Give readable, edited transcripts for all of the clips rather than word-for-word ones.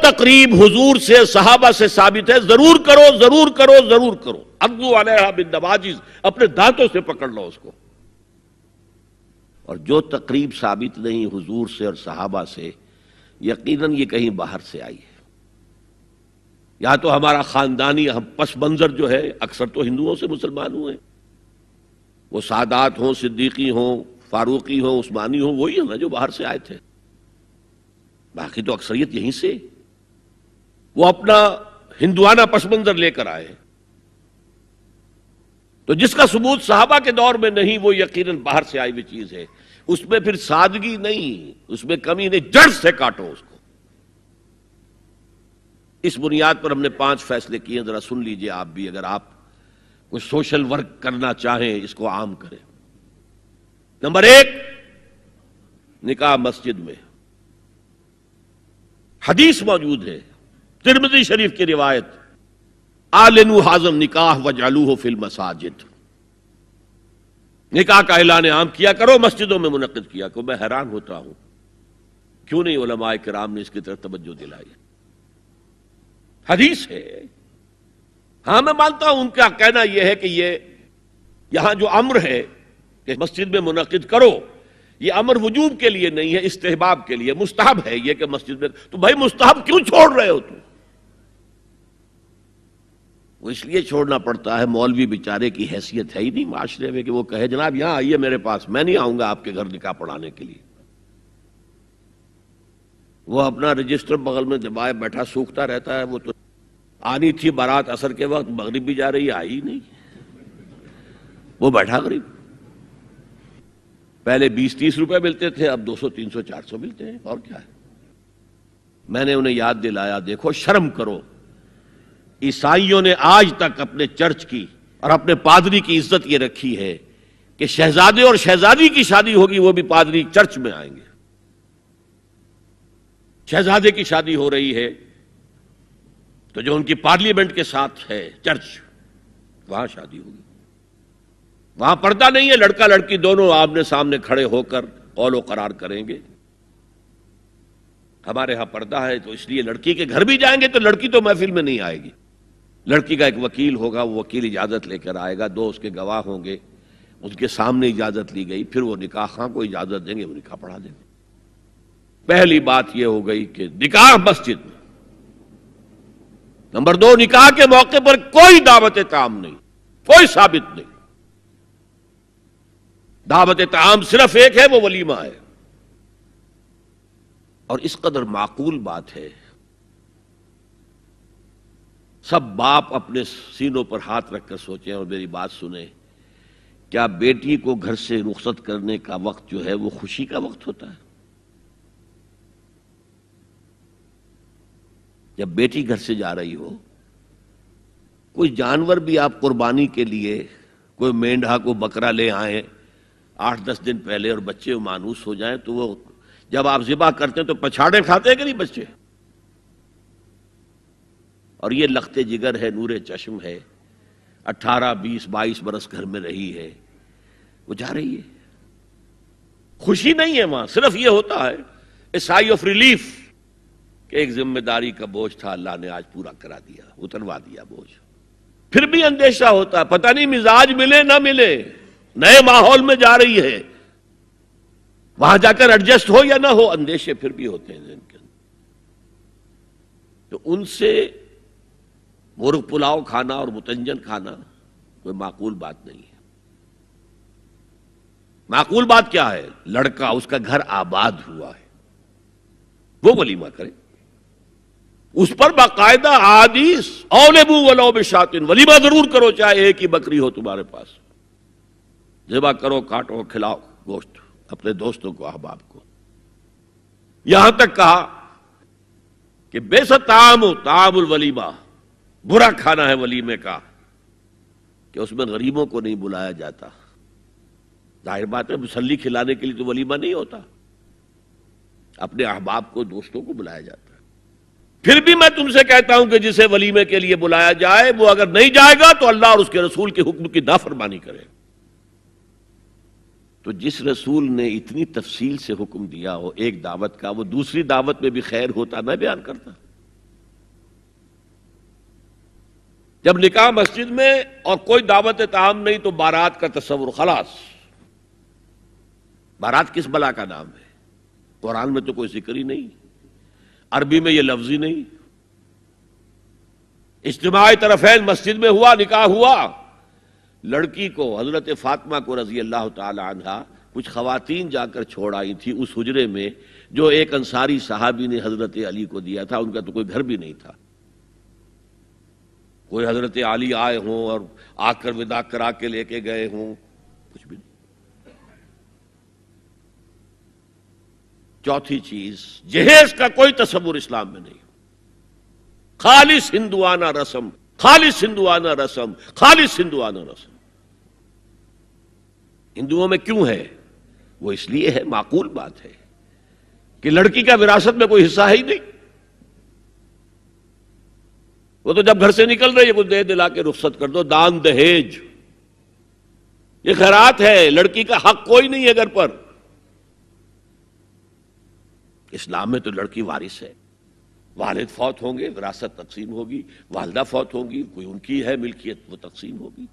تقریب حضور سے صحابہ سے ثابت ہے ضرور کرو ضرور کرو ضرور کرو، عضوا علیہا بالنواجذ، اپنے دانتوں سے پکڑ لو اس کو۔ اور جو تقریب ثابت نہیں حضور سے اور صحابہ سے، یقیناً یہ کہیں باہر سے آئی ہے۔ یا تو ہمارا خاندانی پس منظر جو ہے، اکثر تو ہندوؤں سے مسلمان ہوئے، وہ سادات ہوں، صدیقی ہوں، فاروقی ہوں، عثمانی ہوں، وہی ہے نا جو باہر سے آئے تھے، باقی تو اکثریت یہیں سے، وہ اپنا ہندوانہ پس منظر لے کر آئے۔ تو جس کا ثبوت صحابہ کے دور میں نہیں، وہ یقیناً باہر سے آئی ہوئی چیز ہے، اس میں پھر سادگی نہیں، اس میں کمی نہیں، جڑ سے کاٹو اس کو۔ اس بنیاد پر ہم نے 5 فیصلے کیے، ذرا سن لیجئے آپ بھی، اگر آپ کوئی سوشل ورک کرنا چاہیں اس کو عام کریں۔ نمبر 1، نکاح مسجد میں۔ حدیث موجود ہے، ترمذی شریف کی روایت، اعلنوا ھذا النکاح واجعلوہ فی المساجد، نکاح کا اعلان عام کیا کرو، مسجدوں میں منعقد کیا کرو۔ میں حیران ہوتا ہوں کیوں نہیں علماء کرام نے اس کی طرف توجہ دلائی۔ حدیث ہے، ہاں میں مانتا ہوں ان کا کہنا یہ ہے کہ یہ یہاں جو امر ہے کہ مسجد میں منعقد کرو، یہ امر وجوب کے لیے نہیں ہے، استحباب کے لیے، مستحب ہے یہ کہ مسجد میں۔ تو بھائی مستحب کیوں چھوڑ رہے ہو تم؟ وہ اس لیے چھوڑنا پڑتا ہے، مولوی بیچارے کی حیثیت ہے ہی نہیں معاشرے میں کہ وہ کہے جناب یہاں آئیے میرے پاس، میں نہیں آؤں گا آپ کے گھر نکاح پڑھانے کے لیے۔ وہ اپنا رجسٹر بغل میں دبائے بیٹھا سوکھتا رہتا ہے۔ وہ تو آنی تھی بارات عصر کے وقت، مغرب بھی جا رہی ہے، آئی ہی نہیں، وہ بیٹھا غریب۔ پہلے 20-30 روپے ملتے تھے، اب 200 300 400 ملتے ہیں، اور کیا ہے۔ میں نے انہیں یاد دلایا دیکھو شرم کرو، عیسائیوں نے آج تک اپنے چرچ کی اور اپنے پادری کی عزت یہ رکھی ہے کہ شہزادے اور شہزادی کی شادی ہوگی وہ بھی پادری چرچ میں آئیں گے۔ شہزادے کی شادی ہو رہی ہے تو جو ان کی پارلیمنٹ کے ساتھ ہے چرچ، وہاں شادی ہوگی، وہاں پردہ نہیں ہے، لڑکا لڑکی دونوں آمنے سامنے کھڑے ہو کر قول و قرار کریں گے۔ ہمارے ہاں پردہ ہے تو اس لیے لڑکی کے گھر بھی جائیں گے تو لڑکی تو محفل میں نہیں آئے گی، لڑکی کا ایک وکیل ہوگا، وہ وکیل اجازت لے کر آئے گا، 2 اس کے گواہ ہوں گے، اس کے سامنے اجازت لی گئی، پھر وہ نکاح خواہ کو اجازت دیں گے، وہ نکاح پڑھا دیں گے۔ پہلی بات یہ ہو گئی کہ نکاح مسجد میں۔ نمبر 2، نکاح کے موقع پر کوئی دعوت طعام نہیں، کوئی ثابت نہیں۔ دعوت طعام صرف ایک ہے، وہ ولیمہ ہے، اور اس قدر معقول بات ہے، سب باپ اپنے سینوں پر ہاتھ رکھ کر سوچیں اور میری بات سنیں، کیا بیٹی کو گھر سے رخصت کرنے کا وقت جو ہے وہ خوشی کا وقت ہوتا ہے؟ جب بیٹی گھر سے جا رہی ہو، کوئی جانور بھی آپ قربانی کے لیے، کوئی مینڈھا کو بکرا لے آئیں 8-10 دن پہلے اور بچے مانوس ہو جائیں تو وہ جب آپ ذبح کرتے ہیں تو پچھاڑے کھاتے ہیں کہ نہیں بچے؟ اور یہ لخت جگر ہے، نور چشم ہے، 18 20 22 برس گھر میں رہی ہے، وہ جا رہی ہے، خوشی نہیں ہے وہاں، صرف یہ ہوتا ہے اے سائی آف ریلیف کہ ایک ذمہ داری کا بوجھ تھا، اللہ نے آج پورا کرا دیا، اتروا دیا بوجھ۔ پھر بھی اندیشہ ہوتا ہے، پتہ نہیں مزاج ملے نہ ملے، نئے ماحول میں جا رہی ہے، وہاں جا کر ایڈجسٹ ہو یا نہ ہو، اندیشے پھر بھی ہوتے ہیں ذہن کے اندر۔ تو ان سے مرغ پلاؤ کھانا اور متنجن کھانا کوئی معقول بات نہیں ہے۔ معقول بات کیا ہے؟ لڑکا، اس کا گھر آباد ہوا ہے، وہ ولیمہ کرے، اس پر باقاعدہ حدیث اولبو ولو بشاۃ، ولیمہ ضرور کرو چاہے ایک ہی بکری ہو تمہارے پاس، ذبح کرو، کاٹو، کھلاؤ گوشت اپنے دوستوں کو، احباب کو۔ یہاں تک کہا کہ بیس طعام طعام الولیمہ، برا کھانا ہے ولیمے کا کہ اس میں غریبوں کو نہیں بلایا جاتا۔ ظاہر بات ہے مسلی کھلانے کے لیے تو ولیمہ نہیں ہوتا، اپنے احباب کو، دوستوں کو بلایا جاتا ہے۔ پھر بھی میں تم سے کہتا ہوں کہ جسے ولیمے کے لیے بلایا جائے وہ اگر نہیں جائے گا تو اللہ اور اس کے رسول کے حکم کی نافرمانی کرے۔ تو جس رسول نے اتنی تفصیل سے حکم دیا ہو ایک دعوت کا، وہ دوسری دعوت میں بھی خیر ہوتا نہ بیان کرتا؟ جب نکاح مسجد میں اور کوئی دعوت طعام نہیں تو بارات کا تصور خلاص. بارات کس بلا کا نام ہے؟ قرآن میں تو کوئی ذکر ہی نہیں، عربی میں یہ لفظ ہی نہیں. اجتماع طرفین مسجد میں ہوا، نکاح ہوا. لڑکی کو، حضرت فاطمہ کو رضی اللہ تعالی عنہا، کچھ خواتین جا کر چھوڑ آئی تھی اس حجرے میں جو ایک انصاری صحابی نے حضرت علی کو دیا تھا. ان کا تو کوئی گھر بھی نہیں تھا. کوئی حضرت علی آئے ہوں اور آ کر وداع کرا کے لے کے گئے ہوں، کچھ بھی نہیں. چوتھی چیز، جہیز کا کوئی تصور اسلام میں نہیں. خالص ہندوانہ رسم، خالص ہندوانہ رسم، خالص ہندوانہ رسم. ہندوؤں میں کیوں ہے؟ وہ اس لیے ہے، معقول بات ہے کہ لڑکی کا وراثت میں کوئی حصہ ہے ہی نہیں. وہ تو جب گھر سے نکل رہی ہے کچھ دے دلا کے رخصت کر دو. دان دہیج یہ خیرات ہے، لڑکی کا حق کوئی نہیں ہے گھر پر. اسلام میں تو لڑکی وارث ہے. والد فوت ہوں گے، وراثت تقسیم ہوگی. والدہ فوت ہوں گی، کوئی ان کی ہے ملکیت، وہ تقسیم ہوگی.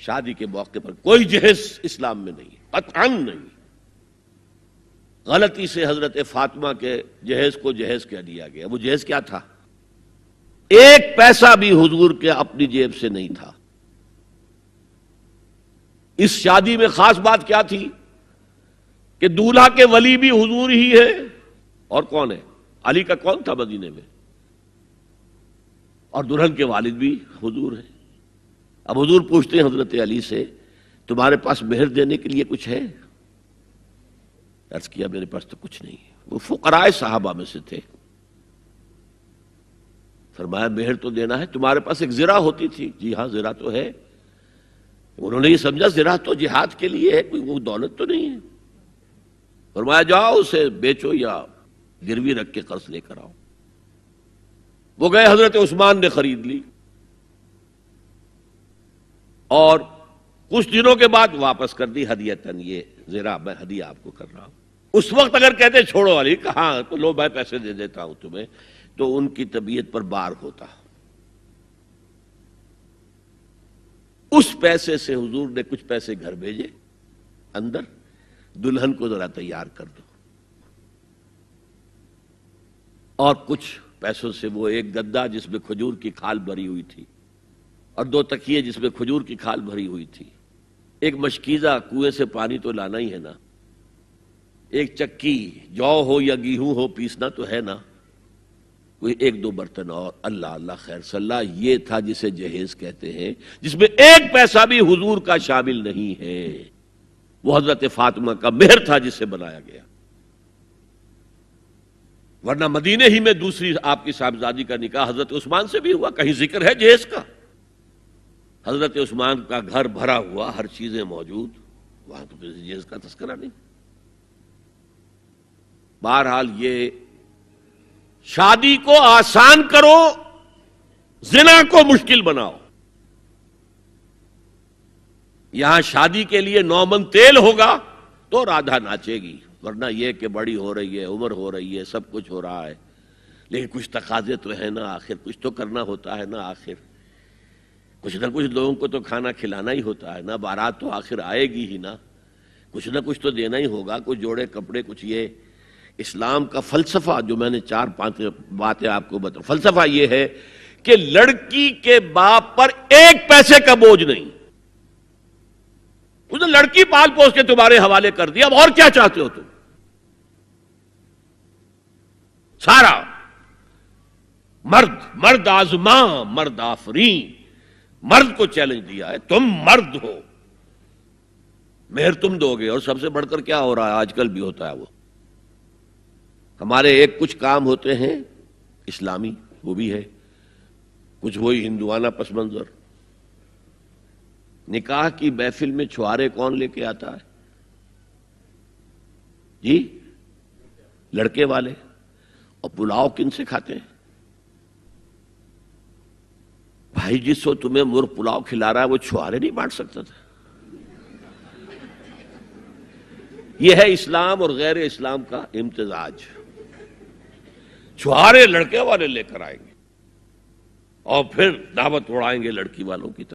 شادی کے موقع پر کوئی جہیز اسلام میں نہیں، قطعاً نہیں. غلطی سے حضرت فاطمہ کے جہیز کو جہیز کہہ دیا گیا. وہ جہیز کیا تھا؟ ایک پیسہ بھی حضور کے اپنی جیب سے نہیں تھا. اس شادی میں خاص بات کیا تھی کہ دولہا کے ولی بھی حضور ہی ہے. اور کون ہے؟ علی کا کون تھا مدینے میں؟ اور دلہن کے والد بھی حضور ہیں. اب حضور پوچھتے ہیں حضرت علی سے، تمہارے پاس مہر دینے کے لیے کچھ ہے؟ عرض کیا میرے پاس تو کچھ نہیں. وہ فقراء صحابہ میں سے تھے. فرمایا مہر تو دینا ہے. تمہارے پاس ایک زرہ ہوتی تھی؟ جی ہاں زرہ تو ہے. انہوں نے یہ سمجھا زرہ تو جہاد کے لیے ہے، کوئی وہ دولت تو نہیں ہے. فرمایا جاؤ اسے بیچو یا گروی رکھ کے قرض لے کر آؤ. وہ گئے، حضرت عثمان نے خرید لی اور کچھ دنوں کے بعد واپس کر دی ہدیتاً. یہ زرہ میں ہدیہ آپ کو کر رہا ہوں. اس وقت اگر کہتے چھوڑو علی، کہاں تو لو میں پیسے دے دیتا ہوں تمہیں، تو ان کی طبیعت پر بار ہوتا. اس پیسے سے حضور نے کچھ پیسے گھر بھیجے اندر، دلہن کو ذرا تیار کر دو. اور کچھ پیسوں سے وہ ایک گدا جس میں کھجور کی کھال بھری ہوئی تھی، اور 2 تکیے جس میں کھجور کی کھال بھری ہوئی تھی، ایک مشکیزہ، کنویں سے پانی تو لانا ہی ہے نا، ایک چکی، جو ہو یا گیہوں ہو پیسنا تو ہے نا، کوئی 1-2 برتن اور. اللہ اللہ خیر صلی اللہ. یہ تھا جسے جہیز کہتے ہیں، جس میں ایک پیسہ بھی حضور کا شامل نہیں ہے. وہ حضرت فاطمہ کا مہر تھا جسے بنایا گیا. ورنہ مدینے ہی میں دوسری آپ کی صاحبزادی کا نکاح حضرت عثمان سے بھی ہوا. کہیں ذکر ہے جہیز کا؟ حضرت عثمان کا گھر بھرا ہوا، ہر چیزیں موجود، وہاں تو کسی جہیز کا تذکرہ نہیں. بہرحال یہ شادی کو آسان کرو، زنا کو مشکل بناؤ. یہاں شادی کے لیے 9 من تیل ہوگا تو رادھا ناچے گی، ورنہ یہ کہ بڑی ہو رہی ہے، عمر ہو رہی ہے، سب کچھ ہو رہا ہے، لیکن کچھ تقاضے تو ہے نا، آخر کچھ تو کرنا ہوتا ہے نا، آخر کچھ نہ کچھ لوگوں کو تو کھانا کھلانا ہی ہوتا ہے نا. بارات تو آخر آئے گی ہی نا، کچھ نہ کچھ تو دینا ہی ہوگا. کچھ جوڑے کپڑے، کچھ. یہ اسلام کا فلسفہ جو میں نے 4-5 باتیں آپ کو بتا، فلسفہ یہ ہے کہ لڑکی کے باپ پر ایک پیسے کا بوجھ نہیں. اس نے لڑکی پال پوس کے تمہارے حوالے کر دیا، اب اور کیا چاہتے ہو تم؟ سارا مرد آزماں، مرد آفرین، مرد کو چیلنج دیا ہے، تم مرد ہو، مہر تم دو گے. اور سب سے بڑھ کر کیا ہو رہا ہے آج کل بھی ہوتا ہے، وہ ہمارے ایک کچھ کام ہوتے ہیں اسلامی، وہ بھی ہے، کچھ وہی ہندوانہ پس منظر. نکاح کی محفل میں چھوارے کون لے کے آتا ہے؟ جی لڑکے والے. اور پلاؤ کن سے کھاتے ہیں؟ بھائی جس کو تمہیں مرغ پلاؤ کھلا رہا ہے وہ چھوارے نہیں بانٹ سکتا تھا؟ یہ ہے اسلام اور غیر اسلام کا امتزاج. چھوارے لڑکے والے لے کر آئیں گے اور پھر دعوت اڑائیں گے لڑکی والوں کی طرف.